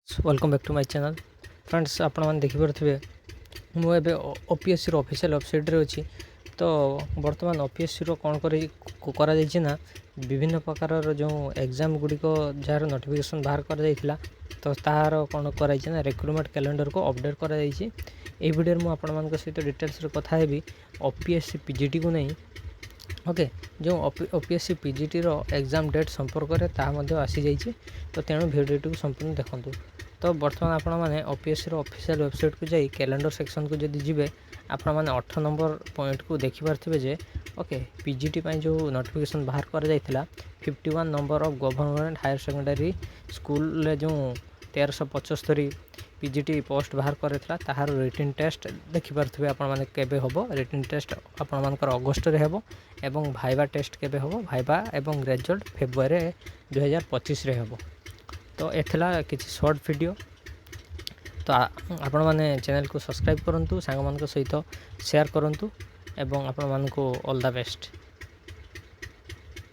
Welcome back to my channel friends आपण मैंने देखिपे मुझे ओपीएससी ऑफिशियल वेबसाइट रे अच्छी। तो बर्तमान ओपीएससी कौन करा विभिन्न प्रकार जो एग्जाम गुड़िक जार नोटिफिकेशन बाहर कर तो तार कौन कर रिक्रुटमेंट कैलेंडर को अपडेट कर वीडियो में आपण सहित डिटेल्स कथा हेबी ओपीएससी पीजीटी को नहीं। ओके जो ओपीएससी पीजीटी रो एग्जाम डेट संपर्क में आसी जाइए। तो तेणु भिडियो को संपूर्ण देखूँ। तो बर्तमान आपण मैंने ओपीएससी ऑफिशियल वेबसाइट को जाई कैलेंडर सेक्शन को जब जी आपण मैंने 8 नंबर पॉइंट को देखिपारे जे ओके पीजीटी जो नोटिफिकेशन बाहर कर 51 number of government higher secondary school जो 1375 पीजीटी पोस्ट बाहर करता ताहार रिटन टेस्ट देखिपारे आपण मैंने केबे होबो। रिटन टेस्ट आपण मानकर अगस्त रे हेबो एवं भाइबा टेस्ट केबे होबो। भाइबा एवं रिजल्ट फेब्रुआरी 2025 रे हेबो। तो एथला किसी शॉर्ट वीडियो। तो आपण मैंने चैनल को सब्सक्राइब करंतु सांग मान सहित शेयर करंतु एवं आपण मान को ऑल द बेस्ट।